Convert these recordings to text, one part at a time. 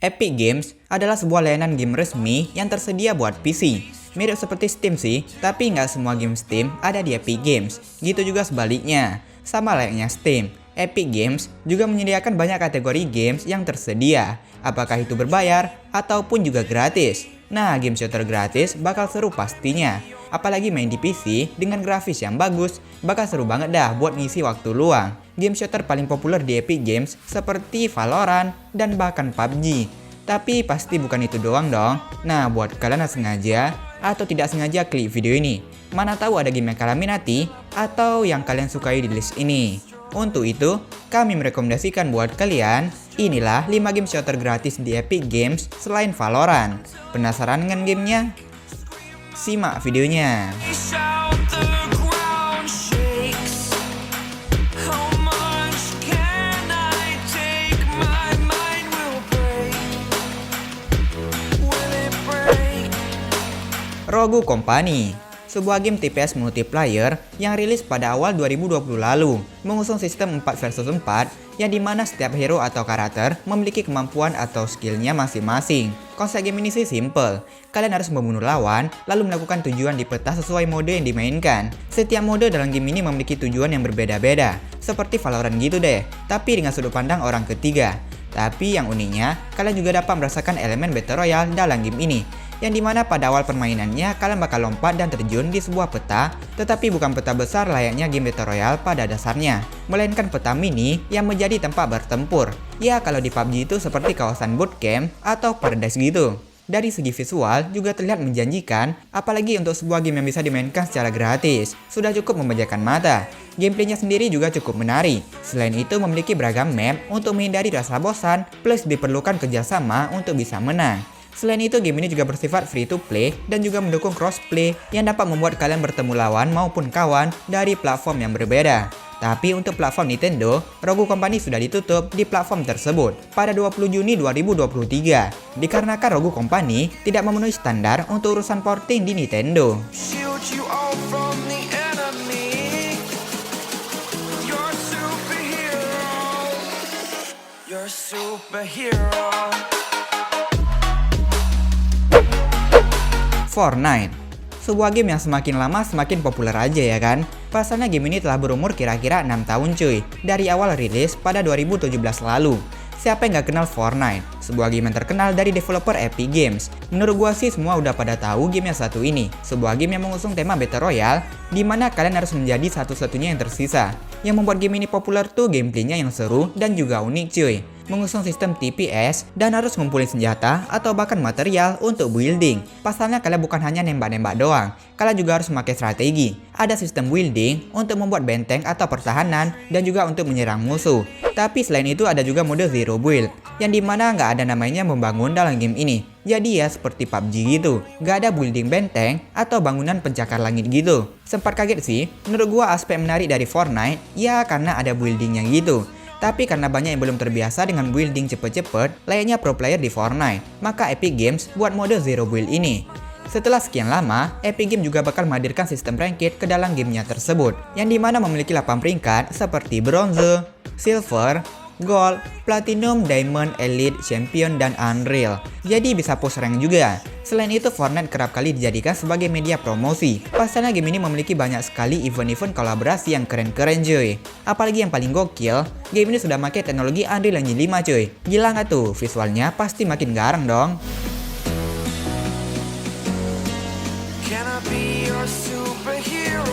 Epic Games adalah sebuah layanan game resmi yang tersedia buat PC. Mirip seperti Steam sih, tapi nggak semua game Steam ada di Epic Games. Gitu juga sebaliknya, sama layaknya Steam. Epic Games juga menyediakan banyak kategori games yang tersedia, apakah itu berbayar ataupun juga gratis. Nah, game shooter gratis bakal seru pastinya. Apalagi main di PC dengan grafis yang bagus, bakal seru banget dah buat ngisi waktu luang. Game shooter paling populer di Epic Games seperti Valorant dan bahkan PUBG. Tapi pasti bukan itu doang dong. Nah, buat kalian yang sengaja atau tidak sengaja klik video ini, mana tahu ada game yang kalian minati atau yang kalian sukai di list ini. Untuk itu, kami merekomendasikan buat kalian, inilah 5 game shooter gratis di Epic Games selain Valorant. Penasaran dengan gamenya? Simak videonya. Rogue Company, sebuah game TPS multiplayer yang rilis pada awal 2020 lalu, mengusung sistem 4 versus 4 yang dimana setiap hero atau karakter memiliki kemampuan atau skillnya masing-masing. Konsep game ini sih simple, kalian harus membunuh lawan lalu melakukan tujuan di peta sesuai mode yang dimainkan. Setiap mode dalam game ini memiliki tujuan yang berbeda-beda, seperti Valorant gitu deh, tapi dengan sudut pandang orang ketiga. Tapi yang uniknya, kalian juga dapat merasakan elemen Battle Royale dalam game ini, yang dimana pada awal permainannya kalian bakal lompat dan terjun di sebuah peta, tetapi bukan peta besar layaknya game Battle Royale pada dasarnya, melainkan peta mini yang menjadi tempat bertempur. Ya, kalau di PUBG itu seperti kawasan bootcamp atau paradise gitu. Dari segi visual juga terlihat menjanjikan, apalagi untuk sebuah game yang bisa dimainkan secara gratis. Sudah cukup memanjakan mata. Gameplaynya sendiri juga cukup menarik. Selain itu memiliki beragam map untuk menghindari rasa bosan, plus diperlukan kerjasama untuk bisa menang. Selain itu, game ini juga bersifat free to play dan juga mendukung crossplay yang dapat membuat kalian bertemu lawan maupun kawan dari platform yang berbeda. Tapi untuk platform Nintendo, Rogue Company sudah ditutup di platform tersebut pada 20 Juni 2023 dikarenakan Rogue Company tidak memenuhi standar untuk urusan porting di Nintendo. Fortnite, sebuah game yang semakin lama semakin populer aja ya kan. Pasalnya game ini telah berumur kira-kira 6 tahun cuy, dari awal rilis pada 2017 lalu. Siapa yang gak kenal Fortnite? Sebuah game yang terkenal dari developer Epic Games. Menurut gua sih semua udah pada tahu game yang satu ini. Sebuah game yang mengusung tema Battle Royale, di mana kalian harus menjadi satu-satunya yang tersisa. Yang membuat game ini populer tuh gameplaynya yang seru dan juga unik cuy. Mengusung sistem TPS dan harus ngumpulin senjata atau bahkan material untuk building. Pasalnya kalian bukan hanya nembak-nembak doang, kalian juga harus memakai strategi. Ada sistem building untuk membuat benteng atau pertahanan dan juga untuk menyerang musuh. Tapi selain itu ada juga mode zero build, yang dimana nggak ada namanya membangun dalam game ini. Jadi ya seperti PUBG gitu, nggak ada building benteng atau bangunan pencakar langit gitu. Sempat kaget sih, menurut gua aspek menarik dari Fortnite ya karena ada buildingnya gitu. Tapi karena banyak yang belum terbiasa dengan building cepet-cepet layaknya pro player di Fortnite, maka Epic Games buat mode zero build ini. Setelah sekian lama, Epic Games juga bakal menghadirkan sistem ranked ke dalam gamenya tersebut, yang dimana memiliki 8 peringkat seperti bronze, silver, gold, platinum, diamond, elite, champion, dan unreal. Jadi bisa push rank juga. Selain itu, Fortnite kerap kali dijadikan sebagai media promosi. Pasalnya game ini memiliki banyak sekali event-event kolaborasi yang keren-keren cuy. Apalagi yang paling gokil, game ini sudah pakai teknologi Unreal Engine 5 cuy. Gila nggak tuh? Visualnya pasti makin garang dong. Can I be your superhero?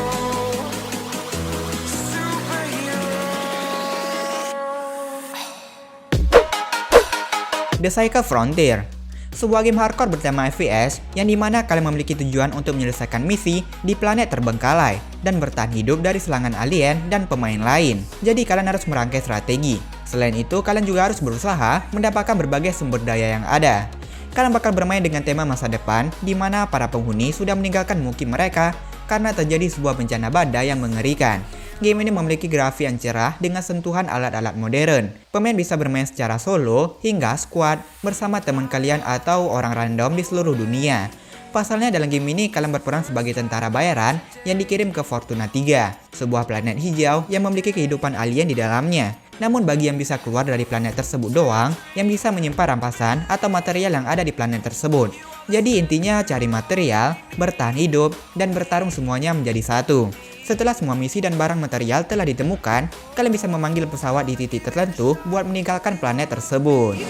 The Cycle Frontier, sebuah game hardcore bertema FPS yang dimana kalian memiliki tujuan untuk menyelesaikan misi di planet terbengkalai dan bertahan hidup dari serangan alien dan pemain lain. Jadi kalian harus merangkai strategi. Selain itu kalian juga harus berusaha mendapatkan berbagai sumber daya yang ada. Kalian bakal bermain dengan tema masa depan di mana para penghuni sudah meninggalkan mukim mereka karena terjadi sebuah bencana badai yang mengerikan. Game ini memiliki grafik yang cerah dengan sentuhan alat-alat modern. Pemain bisa bermain secara solo hingga squad bersama teman kalian atau orang random di seluruh dunia. Pasalnya dalam game ini kalian berperan sebagai tentara bayaran yang dikirim ke Fortuna 3, sebuah planet hijau yang memiliki kehidupan alien di dalamnya. Namun bagi yang bisa keluar dari planet tersebut doang, yang bisa menyimpan rampasan atau material yang ada di planet tersebut. Jadi intinya cari material, bertahan hidup, dan bertarung semuanya menjadi satu. Setelah semua misi dan barang material telah ditemukan, kalian bisa memanggil pesawat di titik tertentu buat meninggalkan planet tersebut.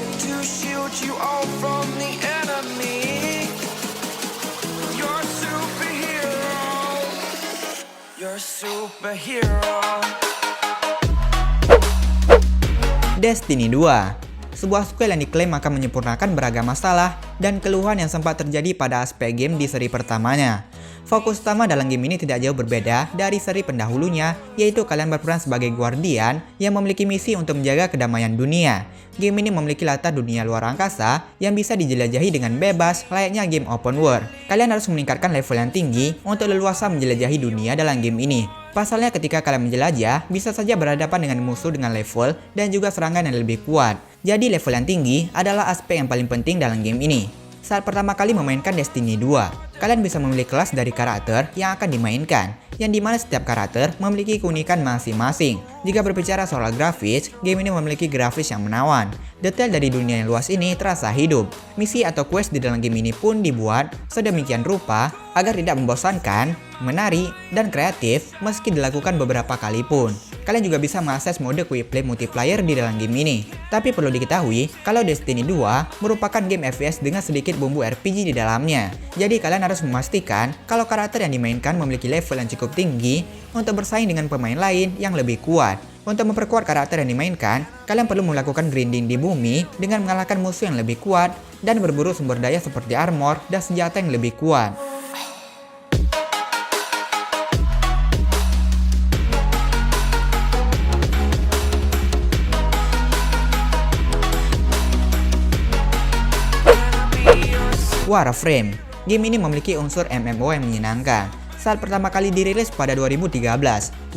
Destiny 2, sebuah sequel yang diklaim akan menyempurnakan beragam masalah dan keluhan yang sempat terjadi pada aspek game di seri pertamanya. Fokus utama dalam game ini tidak jauh berbeda dari seri pendahulunya, yaitu kalian berperan sebagai guardian yang memiliki misi untuk menjaga kedamaian dunia. Game ini memiliki latar dunia luar angkasa yang bisa dijelajahi dengan bebas layaknya game open world. Kalian harus meningkatkan level yang tinggi untuk leluasa menjelajahi dunia dalam game ini. Pasalnya ketika kalian menjelajah, bisa saja berhadapan dengan musuh dengan level dan juga serangan yang lebih kuat. Jadi level yang tinggi adalah aspek yang paling penting dalam game ini. Saat pertama kali memainkan Destiny 2, kalian bisa memilih kelas dari karakter yang akan dimainkan, yang dimana setiap karakter memiliki keunikan masing-masing. Jika berbicara soal grafis, game ini memiliki grafis yang menawan. Detail dari dunia yang luas ini terasa hidup. Misi atau quest di dalam game ini pun dibuat sedemikian rupa agar tidak membosankan, menarik, dan kreatif meski dilakukan beberapa kali pun. Kalian juga bisa mengakses mode quick play multiplayer di dalam game ini. Tapi perlu diketahui, kalau Destiny 2 merupakan game FPS dengan sedikit bumbu RPG di dalamnya. Jadi kalian harus memastikan kalau karakter yang dimainkan memiliki level yang cukup tinggi untuk bersaing dengan pemain lain yang lebih kuat. Untuk memperkuat karakter yang dimainkan, kalian perlu melakukan grinding di bumi dengan mengalahkan musuh yang lebih kuat dan berburu sumber daya seperti armor dan senjata yang lebih kuat. Warframe. Game ini memiliki unsur MMO yang menyenangkan. Saat pertama kali dirilis pada 2013,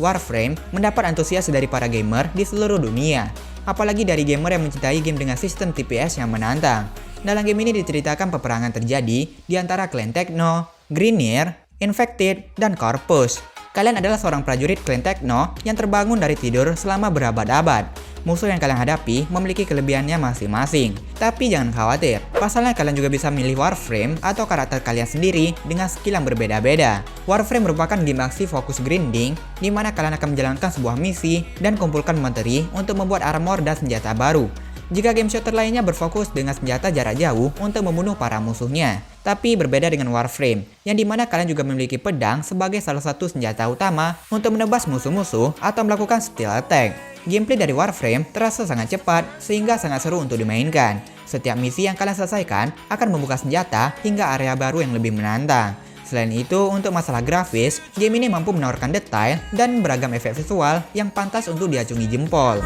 Warframe mendapat antusias dari para gamer di seluruh dunia. Apalagi dari gamer yang mencintai game dengan sistem TPS yang menantang. Dalam game ini diceritakan peperangan terjadi di antara klan Techno, Grineer, Infected, dan Corpus. Kalian adalah seorang prajurit klan Techno yang terbangun dari tidur selama berabad-abad. Musuh yang kalian hadapi memiliki kelebihannya masing-masing. Tapi jangan khawatir, pasalnya kalian juga bisa memilih Warframe atau karakter kalian sendiri dengan skill yang berbeda-beda. Warframe merupakan game aksi fokus grinding, di mana kalian akan menjalankan sebuah misi dan kumpulkan materi untuk membuat armor dan senjata baru. Jika game shooter lainnya berfokus dengan senjata jarak jauh untuk membunuh para musuhnya. Tapi berbeda dengan Warframe, yang dimana kalian juga memiliki pedang sebagai salah satu senjata utama untuk menebas musuh-musuh atau melakukan stealth attack. Gameplay dari Warframe terasa sangat cepat sehingga sangat seru untuk dimainkan. Setiap misi yang kalian selesaikan akan membuka senjata hingga area baru yang lebih menantang. Selain itu, untuk masalah grafis, game ini mampu menawarkan detail dan beragam efek visual yang pantas untuk diacungi jempol.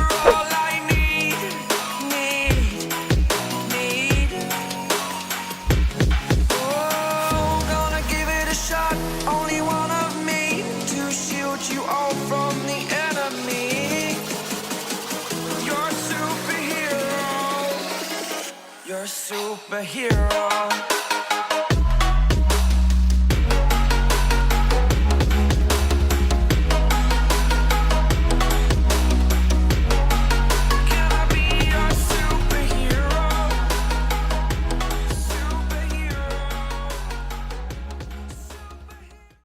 Superhero.